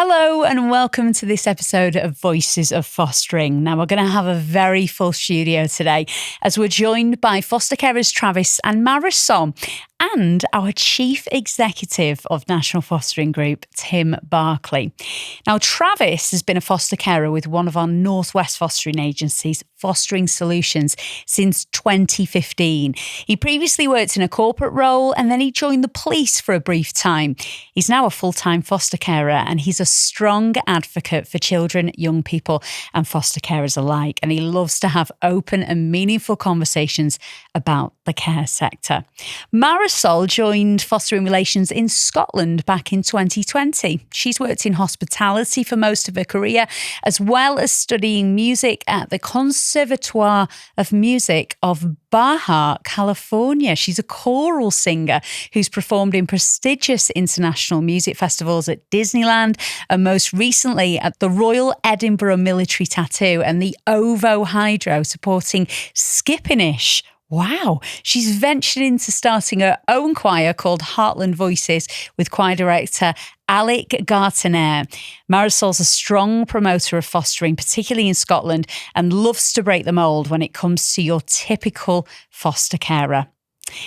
Hello and welcome to this episode of Voices of Fostering. Now we're going to have a very full studio today as we're joined by foster carers Travis and Marisol and our Chief Executive of National Fostering Group, Tim Barclay. Now Travis has been a foster carer with one of our Northwest fostering agencies, Fostering Solutions, since 2015. He previously worked in a corporate role and then he joined the police for a brief time. He's now a full-time foster carer and he's a strong advocate for children, young people and foster carers alike. And he loves to have open and meaningful conversations about the care sector. Marisol joined Fostering Relations in Scotland back in 2020. She's worked in hospitality for most of her career, as well as studying music at the Conservatoire of Music of Baja, California. She's a choral singer who's performed in prestigious international music festivals at Disneyland and most recently at the Royal Edinburgh Military Tattoo and the OVO Hydro supporting Skippinish. Wow. She's ventured into starting her own choir called Heartland Voices with choir director Alec Gartner. Marisol's a strong promoter of fostering, particularly in Scotland, and loves to break the mould when it comes to your typical foster carer.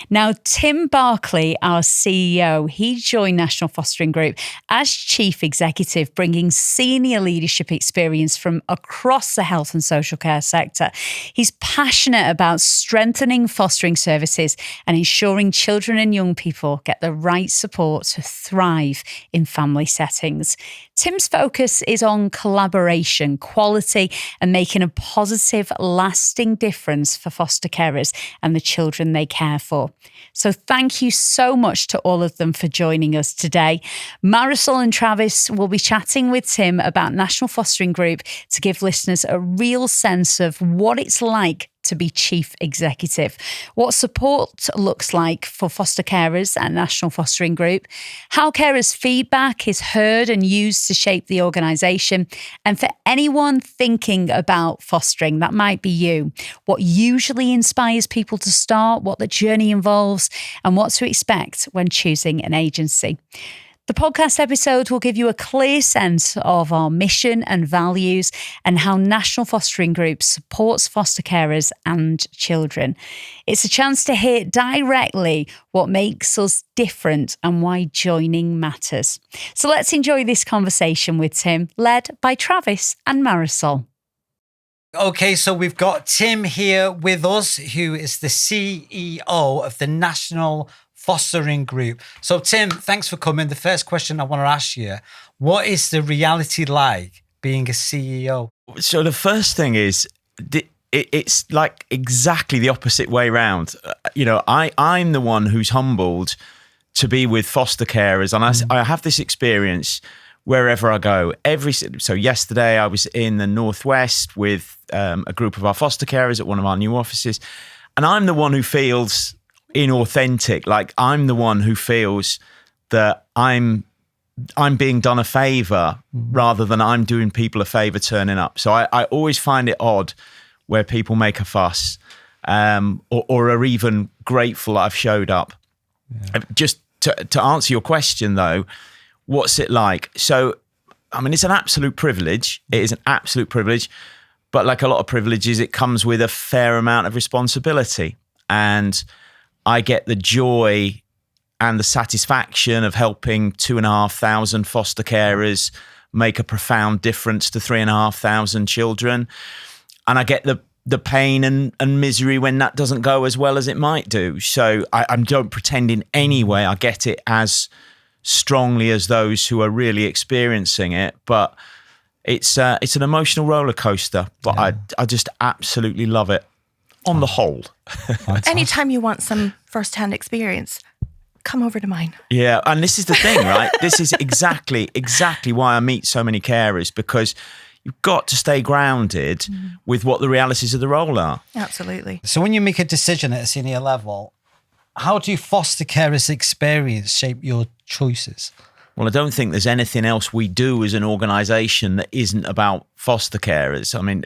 Now, Tim Barclay, our CEO, he joined National Fostering Group as Chief Executive, bringing senior leadership experience from across the health and social care sector. He's passionate about strengthening fostering services and ensuring children and young people get the right support to thrive in family settings. Tim's focus is on collaboration, quality, and making a positive, lasting difference for foster carers and the children they care for. So thank you so much to all of them for joining us today. Marisol and Travis will be chatting with Tim about National Fostering Group to give listeners a real sense of what it's like to be Chief Executive, what support looks like for foster carers at National Fostering Group, how carers' feedback is heard and used to shape the organisation, and for anyone thinking about fostering, that might be you, what usually inspires people to start, what the journey involves, and what to expect when choosing an agency. The podcast episode will give you a clear sense of our mission and values and how National Fostering Group supports foster carers and children. It's a chance to hear directly what makes us different and why joining matters. So let's enjoy this conversation with Tim, led by Travis and Marisol. Okay, so we've got Tim here with us, who is the CEO of the National Fostering Group. So Tim, thanks for coming. The first question I want to ask you, what is the reality like being a CEO? So the first thing is, it's like exactly the opposite way around. I'm the one who's humbled to be with foster carers, and I have this experience wherever I go. So yesterday I was in the Northwest with a group of our foster carers at one of our new offices, and I'm the one who feels inauthentic. Like I'm the one who feels that I'm being done a favor rather than I'm doing people a favor turning up. So I always find it odd where people make a fuss or are even grateful that I've showed up. Yeah. Just to answer your question though, what's it like? So, I mean, it's an absolute privilege. It is an absolute privilege, but like a lot of privileges, it comes with a fair amount of responsibility. And I get the joy and the satisfaction of helping 2,500 foster carers make a profound difference to 3,500 children. And I get the pain and misery when that doesn't go as well as it might do. So I don't pretend in any way I get it as strongly as those who are really experiencing it. But it's an emotional roller coaster, but yeah. I just absolutely love it. On the whole. Anytime you want some first-hand experience, come over to mine. Yeah, and this is the thing, right? This is exactly why I meet so many carers, because you've got to stay grounded with what the realities of the role are. Absolutely. So when you make a decision at a senior level, how do foster carers' experience shape your choices? Well, I don't think there's anything else we do as an organisation that isn't about foster carers. I mean,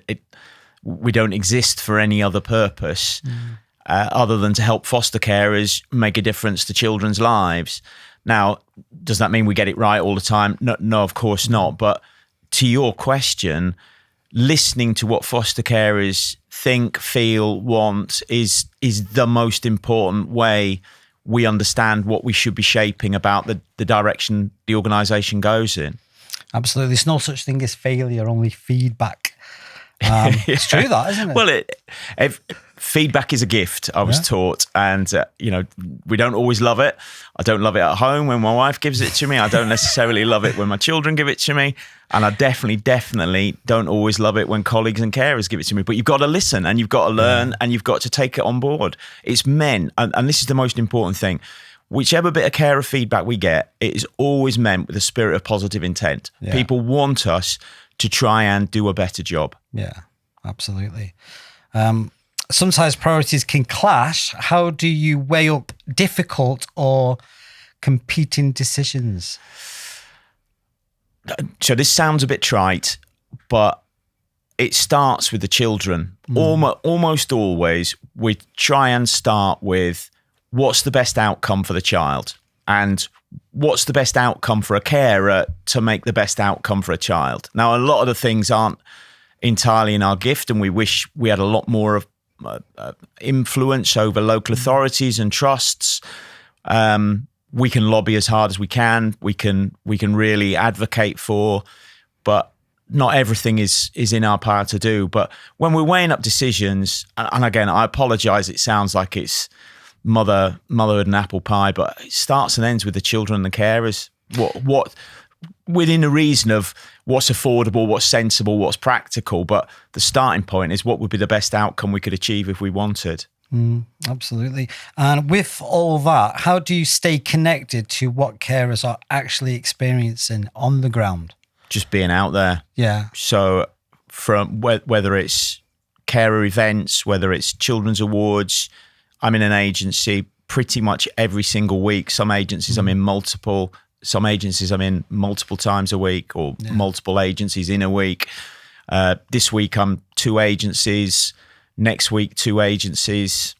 we don't exist for any other purpose other than to help foster carers make a difference to children's lives. Now, does that mean we get it right all the time? No, of course not. But to your question, listening to what foster carers think, feel, want is the most important way we understand what we should be shaping about the direction the organisation goes in. Absolutely. There's no such thing as failure, only feedback. It's true, that, isn't it? Well, feedback is a gift, I was taught, and we don't always love it. I don't love it at home when my wife gives it to me. I don't necessarily love it when my children give it to me, and I definitely don't always love it when colleagues and carers give it to me. But you've got to listen, and you've got to learn, and you've got to take it on board. It's meant, and this is the most important thing, whichever bit of carer feedback we get, it is always meant with a spirit of positive intent. Yeah. People want us to try and do a better job. Yeah, absolutely. Sometimes priorities can clash. How do you weigh up difficult or competing decisions? So this sounds a bit trite, but it starts with the children. Almost always, we try and start with what's the best outcome for the child and what's the best outcome for a carer to make the best outcome for a child. Now, a lot of the things aren't entirely in our gift, and we wish we had a lot more of influence over local authorities and trusts. We can lobby as hard as we can. We can really advocate for, but not everything is in our power to do. But when we're weighing up decisions, and again, I apologise, it sounds like it's motherhood and apple pie, but it starts and ends with the children and the carers. What within a reason of what's affordable, what's sensible, what's practical, but the starting point is what would be the best outcome we could achieve if we wanted. Absolutely. And with all that, how do you stay connected to what carers are actually experiencing on the ground? Just being out there. Yeah. So from whether it's carer events, whether it's children's awards, I'm in an agency pretty much every single week. Some agencies I'm in multiple. Some agencies I'm in multiple times a week, or multiple agencies in a week. This week I'm 2 agencies. Next week 2 agencies.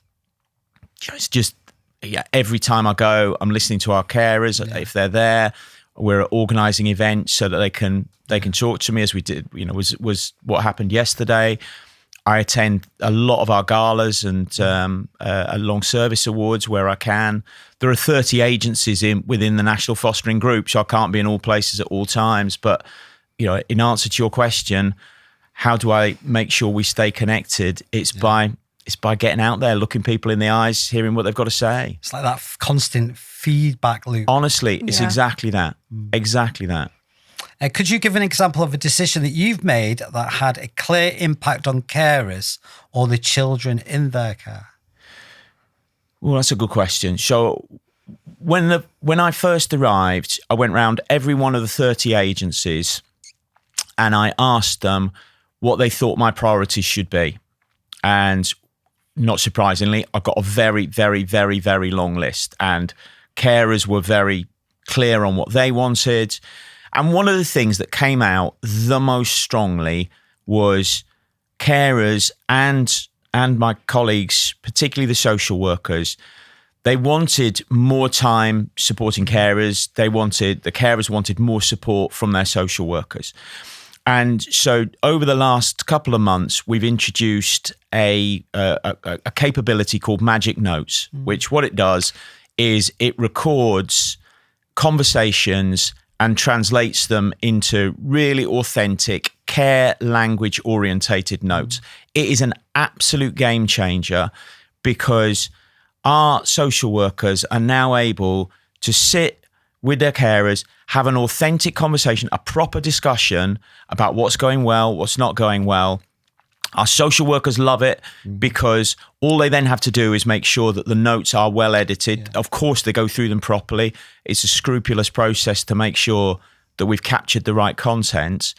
It's just every time I go, I'm listening to our carers. If they're there, we're organising events so that they can talk to me, as we did. Was what happened yesterday. I attend a lot of our galas and long service awards where I can. There are 30 agencies within the National Fostering Group, so I can't be in all places at all times. But in answer to your question, how do I make sure we stay connected? It's by getting out there, looking people in the eyes, hearing what they've got to say. It's like that constant feedback loop. Honestly, it's exactly that. Exactly that. Could you give an example of a decision that you've made that had a clear impact on carers or the children in their care? Well, that's a good question. So when I first arrived, I went round every one of the 30 agencies and I asked them what they thought my priorities should be. And not surprisingly, I got a very, very, very, very long list, and carers were very clear on what they wanted. And one of the things that came out the most strongly was carers and my colleagues, particularly the social workers, they wanted more time supporting carers. The carers wanted more support from their social workers. And so over the last couple of months, we've introduced a capability called Magic Notes, which what it does is it records conversations and translates them into really authentic care language orientated notes. It is an absolute game changer because our social workers are now able to sit with their carers, have an authentic conversation, a proper discussion about what's going well, what's not going well. Our social workers love it because all they then have to do is make sure that the notes are well edited. Yeah. Of course, they go through them properly. It's a scrupulous process to make sure that we've captured the right content.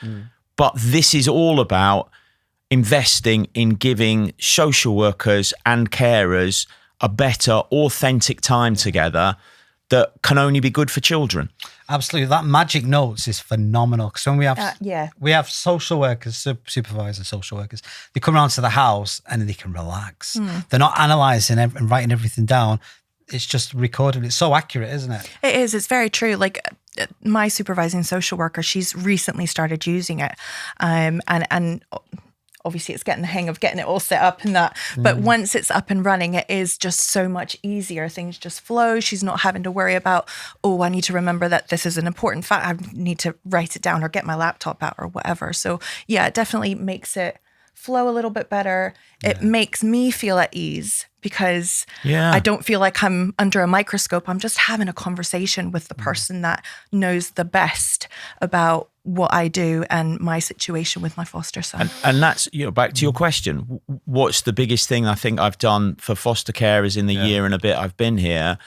But this is all about investing in giving social workers and carers a better, authentic time together that can only be good for children. Absolutely. That Magic Notes is phenomenal. Because when we have social workers, supervisor social workers, they come around to the house and they can relax. They're not analysing and writing everything down. it's just recorded. It's so accurate, isn't it? It is. It's very true. Like my supervising social worker, she's recently started using it. And obviously it's getting the hang of getting it all set up and that. But once it's up and running, it is just so much easier. Things just flow. She's not having to worry about, oh, I need to remember that this is an important fact. I need to write it down or get my laptop out or whatever. So yeah, it definitely makes it flow a little bit better. It makes me feel at ease because I don't feel like I'm under a microscope. I'm just having a conversation with the person that knows the best about what I do and my situation with my foster son. And that's, back to your question, what's the biggest thing I think I've done for foster carers in the year and a bit I've been here?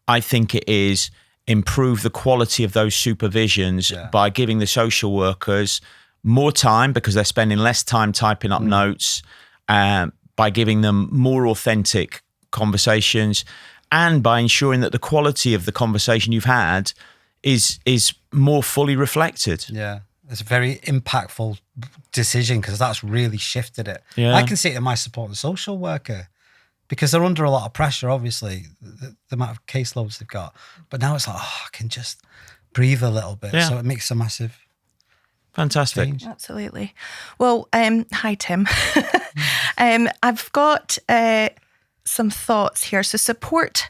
I think it is improve the quality of those supervisions by giving the social workers more time because they're spending less time typing up notes, by giving them more authentic conversations, and by ensuring that the quality of the conversation you've had is more fully reflected. Yeah, it's a very impactful decision because that's really shifted it. Yeah. I can see it in my support and social worker because they're under a lot of pressure, obviously, the amount of caseloads they've got. But now it's like, I can just breathe a little bit. Yeah. So it makes a massive fantastic change. Absolutely. Well, hi, Tim. I've got some thoughts here. So support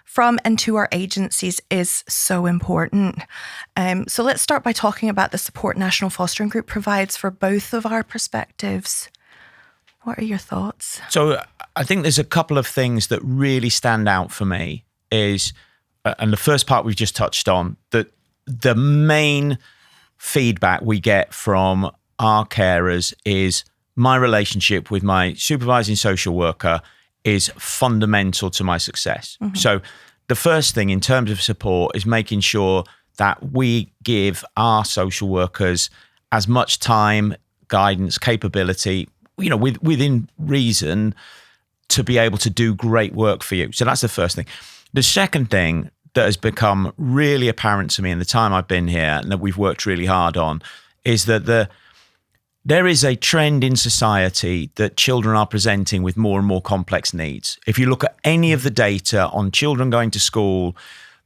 from and to our agencies is so important. So let's start by talking about the support National Fostering Group provides for both of our perspectives. What are your thoughts? So I think there's a couple of things that really stand out for me is, and the first part we've just touched on, that the main feedback we get from our carers is my relationship with my supervising social worker is fundamental to my success. Mm-hmm. So the first thing in terms of support is making sure that we give our social workers as much time, guidance, capability, within reason to be able to do great work for you. So that's the first thing. The second thing that has become really apparent to me in the time I've been here and that we've worked really hard on is that there is a trend in society that children are presenting with more and more complex needs. If you look at any of the data on children going to school,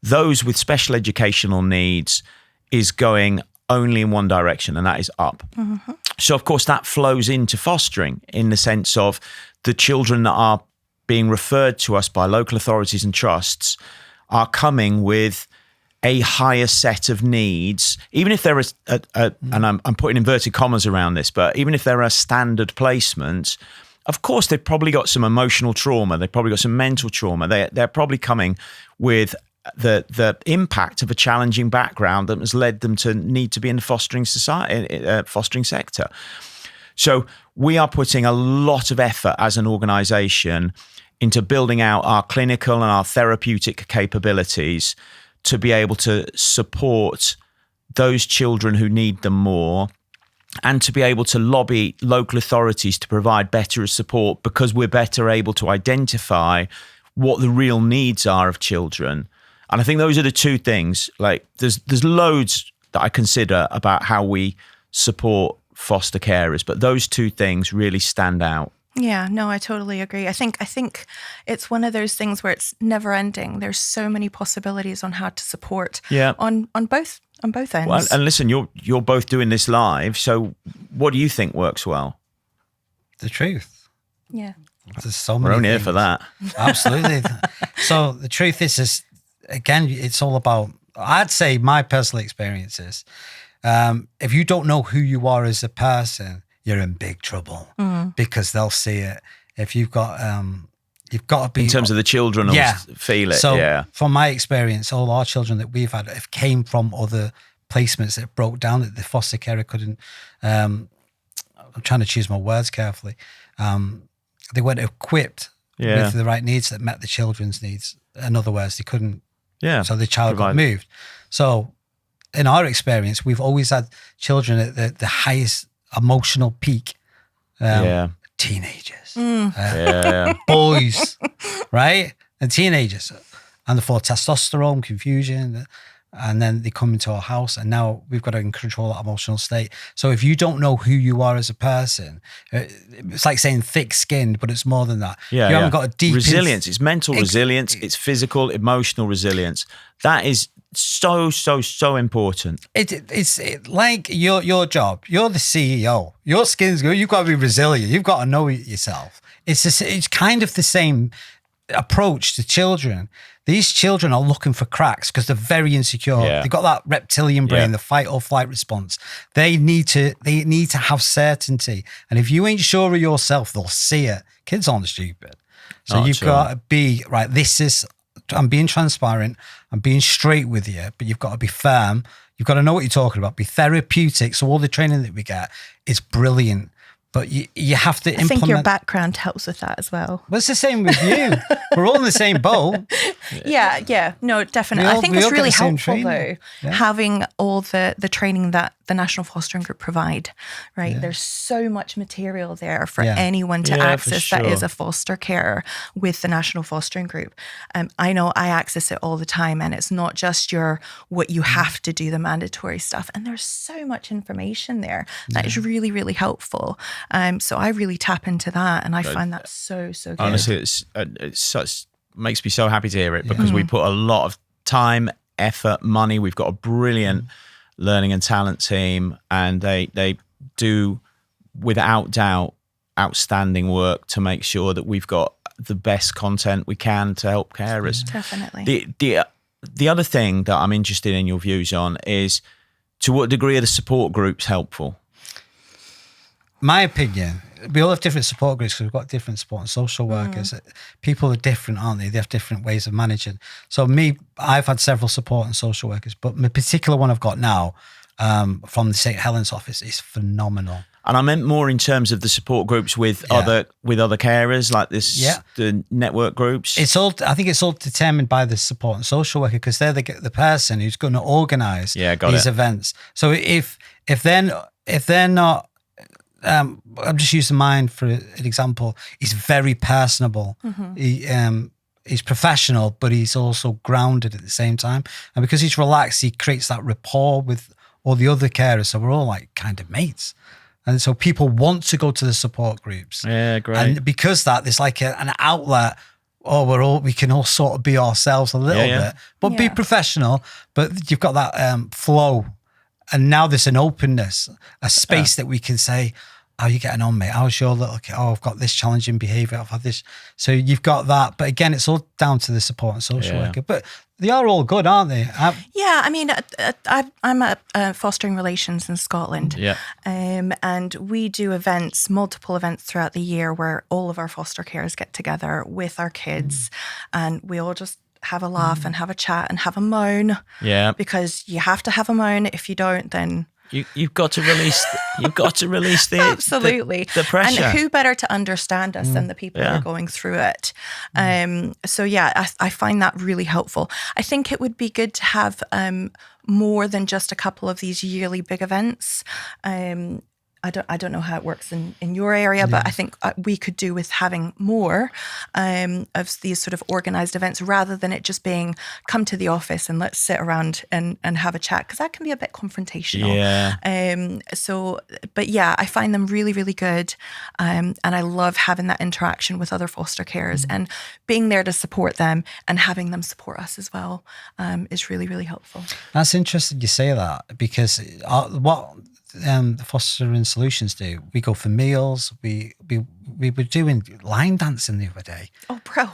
those with special educational needs is going only in one direction, and that is up. Mm-hmm. So, of course, that flows into fostering in the sense of the children that are being referred to us by local authorities and trusts are coming with a higher set of needs, even if there is, and I'm putting inverted commas around this, but even if there are standard placements, of course, they've probably got some emotional trauma. They've probably got some mental trauma. They're probably coming with the impact of a challenging background that has led them to need to be in the fostering sector. So we are putting a lot of effort as an organisation into building out our clinical and our therapeutic capabilities to be able to support those children who need them more, and to be able to lobby local authorities to provide better support because we're better able to identify what the real needs are of children. And I think those are the two things. Like there's loads that I consider about how we support foster carers, but those two things really stand out. Yeah, no, I totally agree. I think it's one of those things where it's never ending. There's so many possibilities on how to support on both ends. Well, and listen, you're both doing this live, so what do you think works well? The truth. Yeah. There's so many We're only here things. for that. Absolutely. So the truth is, again, it's all about, I'd say my personal experiences. If you don't know who you are as a person, you're in big trouble because they'll see it. If you've got to be... In terms of the children will feel it, So from my experience, all our children that we've had have came from other placements that broke down, that the foster carer couldn't... I'm trying to choose my words carefully. They weren't equipped with the right needs that met the children's needs. In other words, they couldn't... So the child got moved. So in our experience, we've always had children at the highest emotional peak. Teenagers, boys, right? And teenagers. And the full testosterone, confusion, and then they come into our house, and now we've got to control that emotional state. So if you don't know who you are as a person, it's like saying thick-skinned, but it's more than that. Yeah, you haven't got a deep resilience. It's mental resilience. It's physical, emotional resilience. That is so important. It's like your job. You're the CEO. Your skin's good. You've got to be resilient. You've got to know yourself. It's kind of the same approach to children. These children are looking for cracks because they're very insecure. Yeah. They've got that reptilian brain, the fight or flight response. They need to have certainty. And if you ain't sure of yourself, they'll see it. Kids aren't stupid. So Not you've at all. got to be, right, I'm being transparent, I'm being straight with you, but you've got to be firm. You've got to know what you're talking about. Be therapeutic. So all the training that we get is brilliant. But you have to implement. I think your background helps with that as well. Well, it's the same with you. We're all in the same boat. Yeah. No, definitely. I think we it's all get really the same helpful, training. though, having all the training that the National Fostering Group provide, right? There's so much material there for anyone to access that is a foster carer with the National Fostering Group. I know I access it all the time, and it's not just what you have to do, the mandatory stuff. And there's so much information there that is really, really helpful. So I really tap into that, and I find that so good. Honestly, it's such makes me so happy to hear it because we put a lot of time, effort, money. We've got a brilliant learning and talent team, and they do, without doubt, outstanding work to make sure that we've got the best content we can to help carers. Definitely. The other thing that I'm interested in your views on is, to what degree are the support groups helpful? My opinion, we all have different support groups because we've got different support and social workers. People are different, aren't they? They have different ways of managing. So I've had several support and social workers, but the particular one I've got now from the St. Helens office is phenomenal. And I meant more in terms of the support groups with other carers, like this, the network groups. I think it's all determined by the support and social worker because they're the person who's going to organise these events. So if they're not, I'm just using mine for an example. He's very personable. He's professional, but he's also grounded at the same time. And because he's relaxed, he creates that rapport with all the other carers. So we're all like kind of mates. And so people want to go to the support groups. Yeah, great. And because there's like an outlet. We can all sort of be ourselves a little bit, but be professional. But you've got that flow. And now there's an openness, a space that we can say, how are you getting on, mate? How's your little kid? Oh, I've got this challenging behaviour. I've had this. So you've got that. But again, it's all down to the support and social worker. But they are all good, aren't they? I mean, I'm at Fostering Relations in Scotland. Yeah. And we do multiple events throughout the year where all of our foster carers get together with our kids and we all just have a laugh and have a chat and have a moan. Yeah. Because you have to have a moan. If you don't, then you've got to release. You've got to release the absolutely the pressure. And who better to understand us than the people who are going through it? So I find that really helpful. I think it would be good to have more than just a couple of these yearly big events. I don't know how it works in your area, but I think we could do with having more of these sort of organised events rather than it just being come to the office and let's sit around and have a chat, because that can be a bit confrontational. Yeah. I find them really, really good. And I love having that interaction with other foster carers and being there to support them and having them support us as well is really, really helpful. That's interesting you say that, because what the Fostering Solutions do, we go for meals. We were doing line dancing the other day. Oh, bro!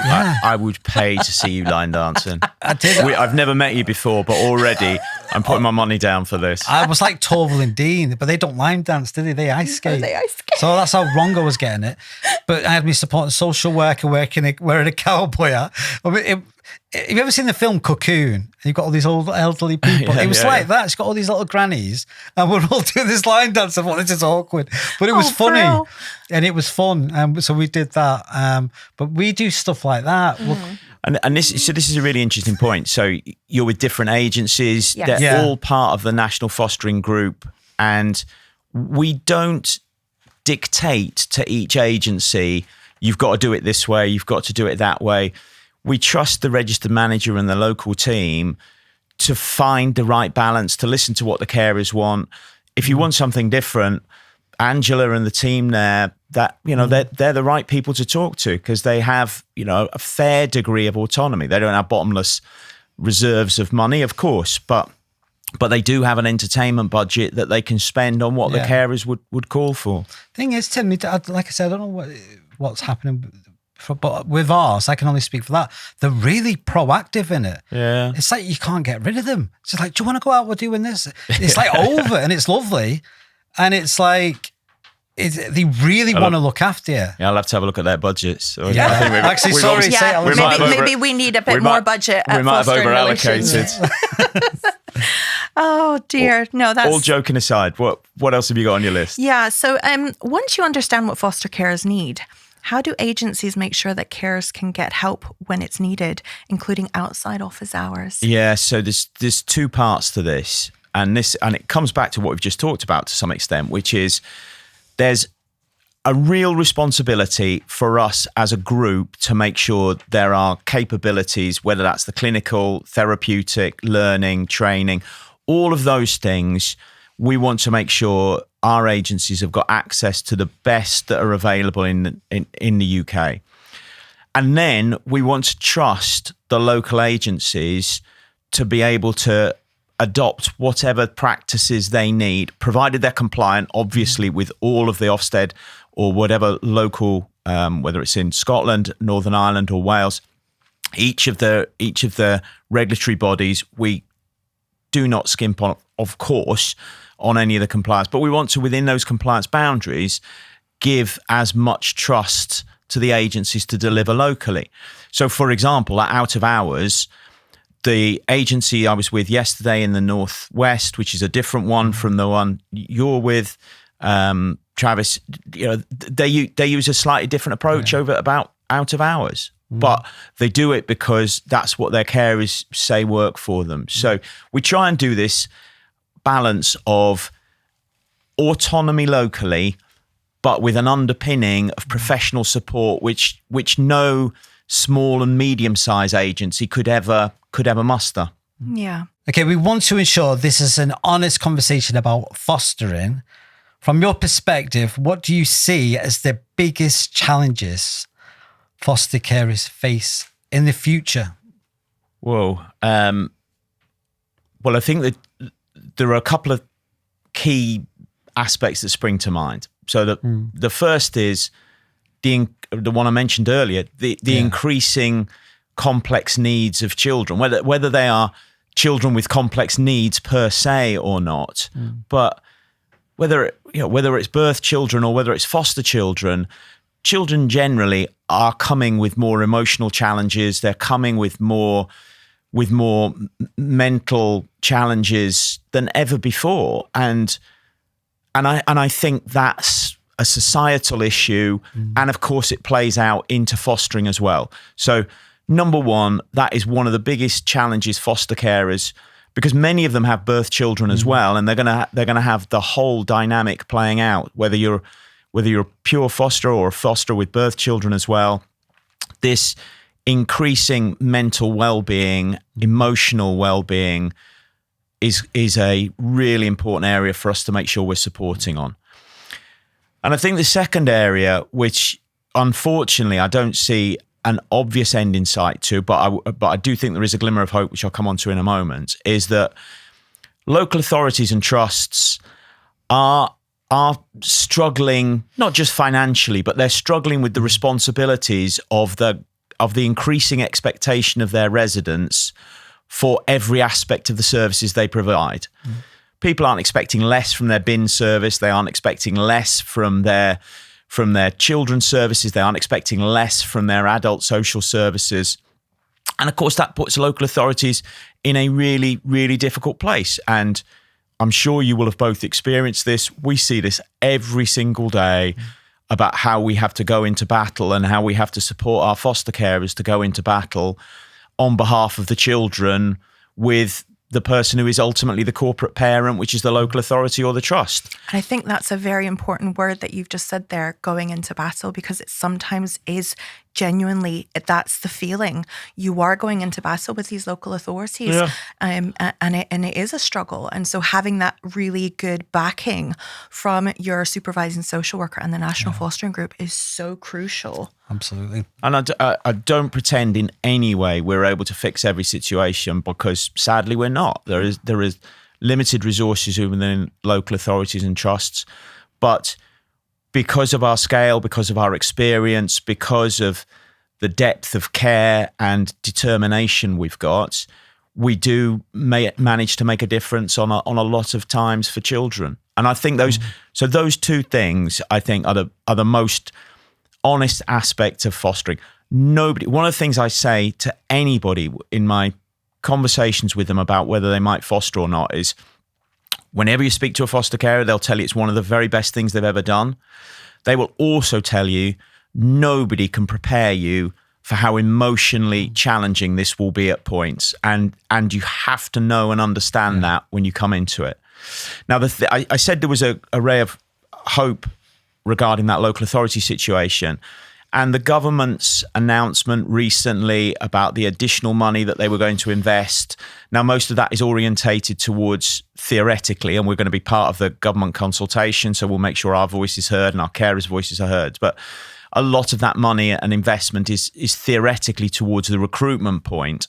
Yeah, I would pay to see you line dancing. I did. I've never met you before, but already I'm putting my money down for this. I was like Torval and Dean, but they don't line dance, do they? They ice skate. They ice skate. So that's how wrong I was getting it. But I had me supporting social worker wearing a cowboy hat. Have you ever seen the film Cocoon? And you've got all these old elderly people. It was like that. It's got all these little grannies, and we're all doing this line dance. I thought, this is awkward, but it was funny, and it was fun. So we did that. But we do stuff like that. And this is a really interesting point. So you're with different agencies. Yes. They're all part of the National Fostering Group, and we don't dictate to each agency, you've got to do it this way, you've got to do it that way. We trust the registered manager and the local team to find the right balance, to listen to what the carers want. If you want something different, Angela and the team there, that, you know, they're the right people to talk to, because they have, you know, a fair degree of autonomy. They don't have bottomless reserves of money, of course, but they do have an entertainment budget that they can spend on what the carers would call for. Thing is, Tim, like I said, I don't know what's happening, but with ours, I can only speak for that. They're really proactive in it. Yeah, it's like you can't get rid of them. It's just like, do you want to go out? We're doing this. It's like over, and it's lovely, and it's like they really want to look after you. Yeah, I'll have to have a look at their budgets. Yeah, actually, sorry. Maybe we need a bit more budget. We might have over-allocated. Oh dear, no, that's... All joking aside, what else have you got on your list? Yeah, so once you understand what foster carers need, how do agencies make sure that carers can get help when it's needed, including outside office hours? Yeah, so there's two parts to this, and it comes back to what we've just talked about to some extent, which is there's a real responsibility for us as a group to make sure there are capabilities, whether that's the clinical, therapeutic, learning, training, all of those things. We want to make sure our agencies have got access to the best that are available in the UK. And then we want to trust the local agencies to be able to adopt whatever practices they need, provided they're compliant, obviously, with all of the Ofsted or whatever local, whether it's in Scotland, Northern Ireland or Wales, each of the regulatory bodies, we do not skimp on, of course, on any of the compliance, but we want to, within those compliance boundaries, give as much trust to the agencies to deliver locally. So, for example, at out of hours, the agency I was with yesterday in the Northwest, which is a different one from the one you're with, Travis, you know, they use a slightly different approach over about out of hours. But they do it because that's what their carers say work for them. So we try and do this balance of autonomy locally, but with an underpinning of professional support, which no small and medium-sized agency could ever muster. Yeah. Okay, we want to ensure this is an honest conversation about fostering. From your perspective, what do you see as the biggest challenges foster carers face in the future? Whoa. Well, I think that there are a couple of key aspects that spring to mind. So the first is the one I mentioned earlier, the increasing complex needs of children, whether they are children with complex needs per se or not, but whether it's birth children or whether it's foster children, children generally are coming with more emotional challenges. They're coming with more mental challenges than ever before, and I think that's a societal issue, and of course it plays out into fostering as well. So, number one, that is one of the biggest challenges foster carers, because many of them have birth children as well, and they're gonna have the whole dynamic playing out, whether you're a pure foster or a foster with birth children as well. This increasing mental well-being, emotional well-being is a really important area for us to make sure we're supporting on. And I think the second area, which unfortunately I don't see an obvious end in sight to, but I do think there is a glimmer of hope, which I'll come on to in a moment, is that local authorities and trusts are struggling, not just financially, but they're struggling with the responsibilities of the increasing expectation of their residents for every aspect of the services they provide. People aren't expecting less from their bin service. They aren't expecting less from their children's services. They aren't expecting less from their adult social services. And of course, that puts local authorities in a really, really difficult place. And I'm sure you will have both experienced this. We see this every single day about how we have to go into battle and how we have to support our foster carers to go into battle on behalf of the children with the person who is ultimately the corporate parent, which is the local authority or the trust. And I think that's a very important word that you've just said there, going into battle, because it sometimes is genuinely, that's the feeling. You are going into battle with these local authorities, and it is a struggle. And so having that really good backing from your supervising social worker and the National Fostering Group is so crucial. Absolutely. And I don't pretend in any way we're able to fix every situation, because sadly we're not. There is limited resources within local authorities and trusts, but because of our scale, because of our experience, because of the depth of care and determination we've got, we do manage to make a difference on a lot of times for children. And I think those two things, I think, are the most honest aspect of fostering. One of the things I say to anybody in my conversations with them about whether they might foster or not is, whenever you speak to a foster carer, they'll tell you it's one of the very best things they've ever done. They will also tell you nobody can prepare you for how emotionally challenging this will be at points. And you have to know and understand that when you come into it. Now, I said there was a ray of hope regarding that local authority situation. And the government's announcement recently about the additional money that they were going to invest. Now, most of that is orientated towards theoretically, and we're going to be part of the government consultation. So we'll make sure our voice is heard and our carers' voices are heard. But a lot of that money and investment is theoretically towards the recruitment point.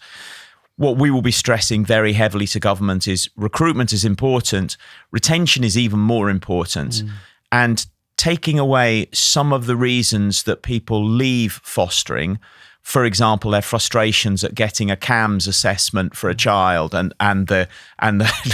What we will be stressing very heavily to government is recruitment is important. Retention is even more important. And taking away some of the reasons that people leave fostering, for example, their frustrations at getting a CAMS assessment for a child, and the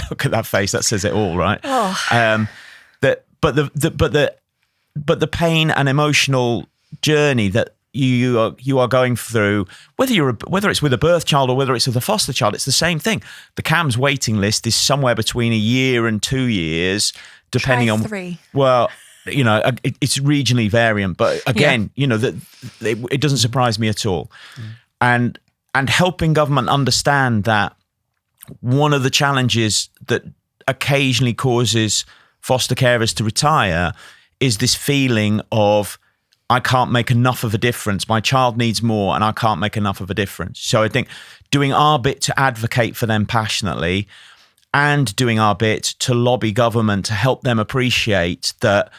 look at that face, that says it all, right? But the pain and emotional journey that you are going through, whether it's with a birth child or whether it's with a foster child, it's the same thing. The CAMS waiting list is somewhere between a year and 2 years, depending on 3. Well, it's regionally variant, but again, it doesn't surprise me at all. And helping government understand that one of the challenges that occasionally causes foster carers to retire is this feeling of, I can't make enough of a difference. My child needs more and I can't make enough of a difference. So I think doing our bit to advocate for them passionately and doing our bit to lobby government to help them appreciate that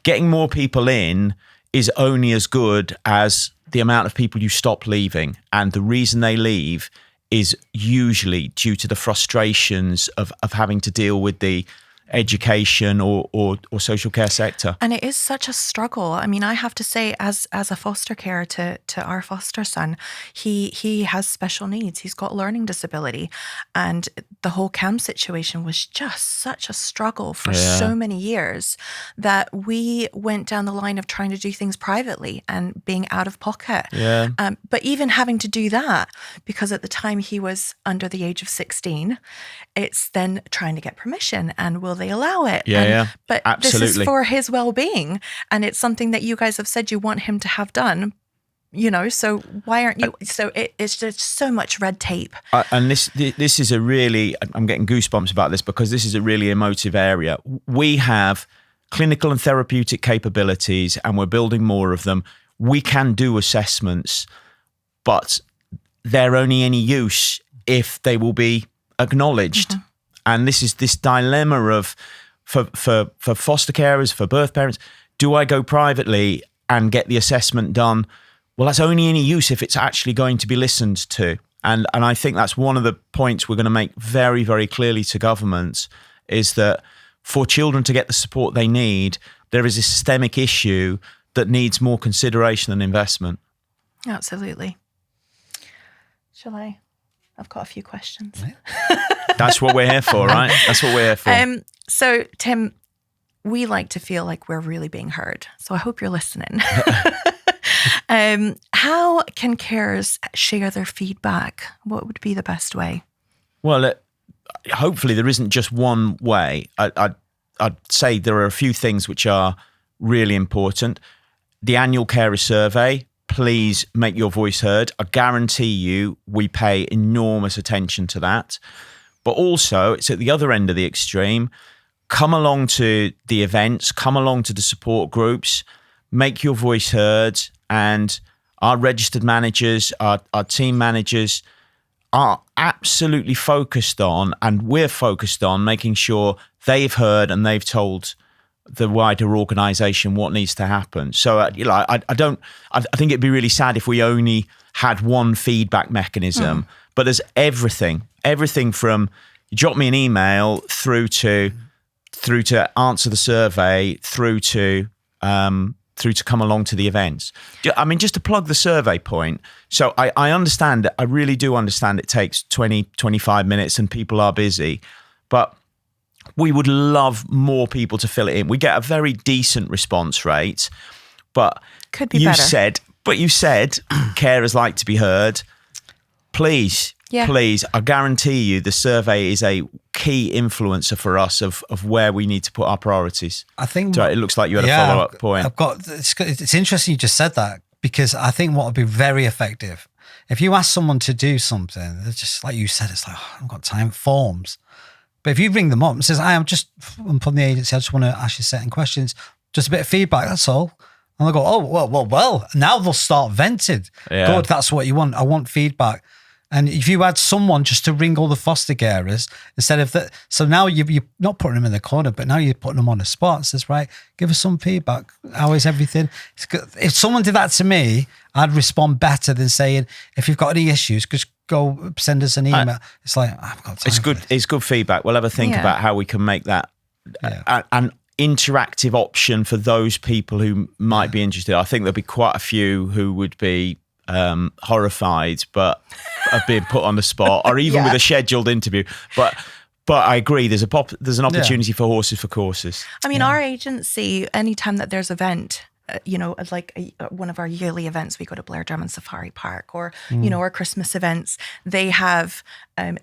getting more people in is only as good as the amount of people you stop leaving. And the reason they leave is usually due to the frustrations of having to deal with the education or social care sector. And it is such a struggle. I mean, I have to say, as a foster carer to our foster son, he has special needs. He's got learning disability. And the whole CAM situation was just such a struggle for so many years that we went down the line of trying to do things privately and being out of pocket. But even having to do that, because at the time he was under the age of 16, it's then trying to get permission and will they allow it? But absolutely. This is for his well-being, and it's something that you guys have said you want him to have done. So why aren't you? So it's just so much red tape. And this is a really, I'm getting goosebumps about this because this is a really emotive area. We have clinical and therapeutic capabilities, and we're building more of them. We can do assessments, but they're only any use if they will be acknowledged. And this is this dilemma of for foster carers, for birth parents, do I go privately and get the assessment done? Well, that's only any use if it's actually going to be listened to. And I think that's one of the points we're going to make very, very clearly to governments, is that for children to get the support they need, there is a systemic issue that needs more consideration and investment. Absolutely. Shall I? I've got a few questions. That's what we're here for, right? That's what we're here for. So, Tim, we like to feel like we're really being heard. So I hope you're listening. How can carers share their feedback? What would be the best way? Well, hopefully there isn't just one way. I'd say there are a few things which are really important. The annual carer survey. Please make your voice heard. I guarantee you we pay enormous attention to that. But also, it's at the other end of the extreme. come along to the events, come along to the support groups, make your voice heard. And our registered managers, our team managers are absolutely focused on, and we're focused on making sure they've heard and they've told the wider organisation what needs to happen. So, I think it'd be really sad if we only had one feedback mechanism, but there's everything from you drop me an email through to answer the survey, through to come along to the events. I mean, just to plug the survey point. So I understand, I really do understand it takes 20, 25 minutes and people are busy, but we would love more people to fill it in. We get a very decent response rate, but could be better. You said carers like to be heard. Please, I guarantee you the survey is a key influencer for us of where we need to put our priorities. I think so. It looks like you had a follow-up point. It's interesting you just said that, because I think what would be very effective, if you ask someone to do something, it's just like you said, it's like, I haven't got time, forms. But if you ring them up and says, I'm from the agency, I just want to ask you certain questions, just a bit of feedback, that's all. And they'll go, oh, well, now they'll start venting. Yeah. Good, that's what you want. I want feedback. And if you had someone just to ring all the foster carers instead of that, so now you're not putting them in the corner, but now you're putting them on the spot and says, right, give us some feedback. How is everything? If someone did that to me, I'd respond better than saying, if you've got any issues, just go send us an email. It's like, I've got time. It's good. It's good feedback. We'll have a think about how we can make that an interactive option for those people who might be interested. I think there'll be quite a few who would be horrified, but of being put on the spot, or even with a scheduled interview. But I agree. There's an opportunity for horses for courses. I mean, our agency, anytime that there's an event, one of our yearly events, we go to Blair Drummond Safari Park, or our Christmas events, they have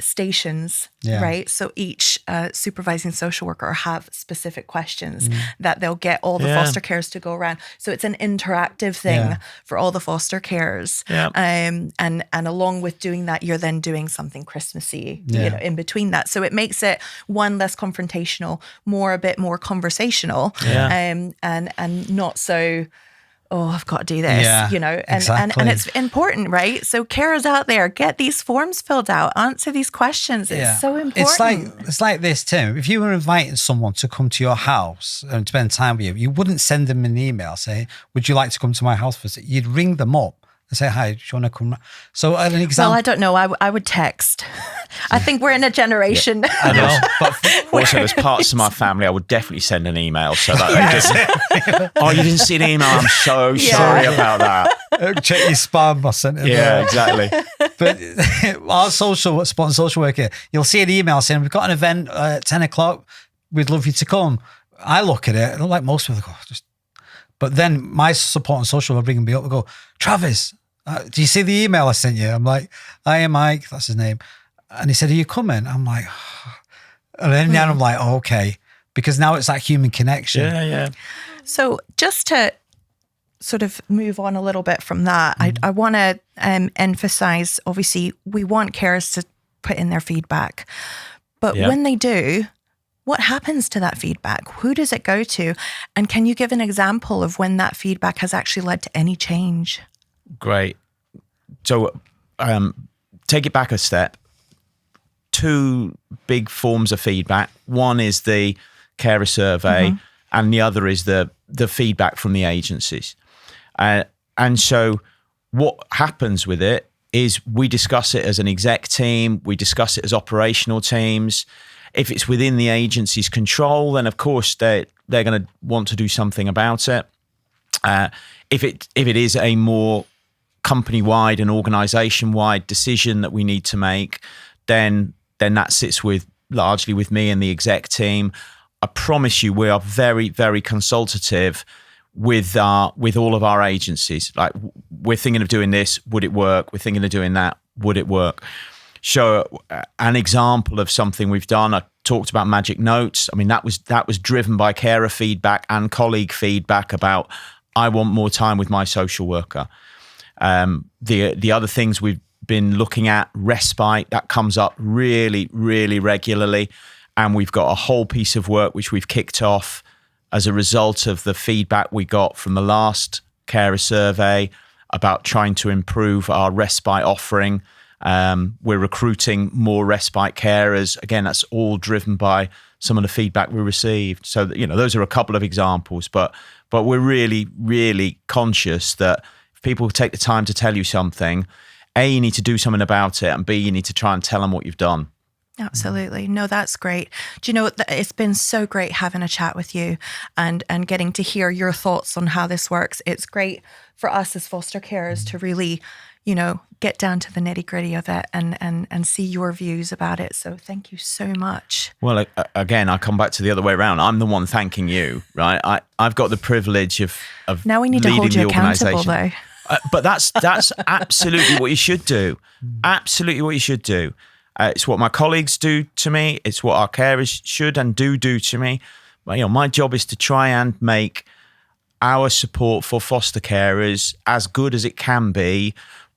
stations, right? So each supervising social worker have specific questions that they'll get all the foster carers to go around. So it's an interactive thing for all the foster carers. And along with doing that, you're then doing something Christmassy, in between that. So it makes it less confrontational, a bit more conversational, and not so, I've got to do this, exactly. and it's important, right? So carers out there, get these forms filled out, answer these questions. It's so important. It's like this, Tim. If you were inviting someone to come to your house and spend time with you, you wouldn't send them an email saying, would you like to come to my house visit? You'd ring them up and say, hi, do you want to come? So an example. Well, I don't know. I would text. I think we're in a generation. I know. But also, there's parts of my family I would definitely send an email so that they just, you didn't see an email? I'm so sorry about that. Check your spam. I sent it. Yeah, exactly. But our social worker, you'll see an email saying, we've got an event at 10 o'clock. We'd love you to come. I look at it, and like most people, but then my support on social will bring me up and go, Travis, do you see the email I sent you? I'm like, I am Mike, that's his name. And he said, are you coming? I'm like, and then now I'm like, okay. Because now it's that human connection. Yeah. So just to sort of move on a little bit from that, I want to emphasize, obviously, we want carers to put in their feedback. But when they do, what happens to that feedback? Who does it go to? And can you give an example of when that feedback has actually led to any change? Great. So take it back a step. 2 big forms of feedback. One is the carer survey, and the other is the feedback from the agencies. And so what happens with it is we discuss it as an exec team, we discuss it as operational teams. If it's within the agency's control, then of course they're going to want to do something about it. If it is a more company-wide and organisation-wide decision that we need to make, then that sits largely with me and the exec team. I promise you, we are very, very consultative with all of our agencies. Like, we're thinking of doing this, would it work? We're thinking of doing that, would it work? So an example of something we've done, I talked about magic notes. I mean, that was driven by carer feedback and colleague feedback about, I want more time with my social worker. The other things we've been looking at, respite, that comes up really, really regularly. And we've got a whole piece of work which we've kicked off as a result of the feedback we got from the last carer survey about trying to improve our respite offering. We're recruiting more respite carers. Again, that's all driven by some of the feedback we received. So, those are a couple of examples, but we're really, really conscious that if people take the time to tell you something, A, you need to do something about it, and B, you need to try and tell them what you've done. Absolutely. No, that's great. Do you know, it's been so great having a chat with you and getting to hear your thoughts on how this works. It's great for us as foster carers to really, get down to the nitty gritty of it and see your views about it. So thank you so much. Well, again, I come back to the other way around. I'm the one thanking you, right? I've got the privilege of now we need to hold you accountable, though. But that's absolutely what you should do. Absolutely what you should do. It's what my colleagues do to me. It's what our carers should and do to me. But, my job is to try and make our support for foster carers as good as it can be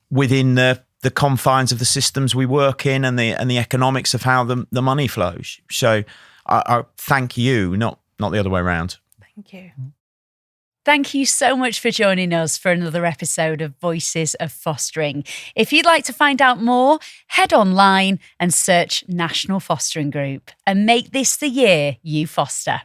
within the confines of the systems we work in and the economics of how the money flows. So I thank you, not the other way around. Thank you. Thank you so much for joining us for another episode of Voices of Fostering. If you'd like to find out more, head online and search National Fostering Group and make this the year you foster.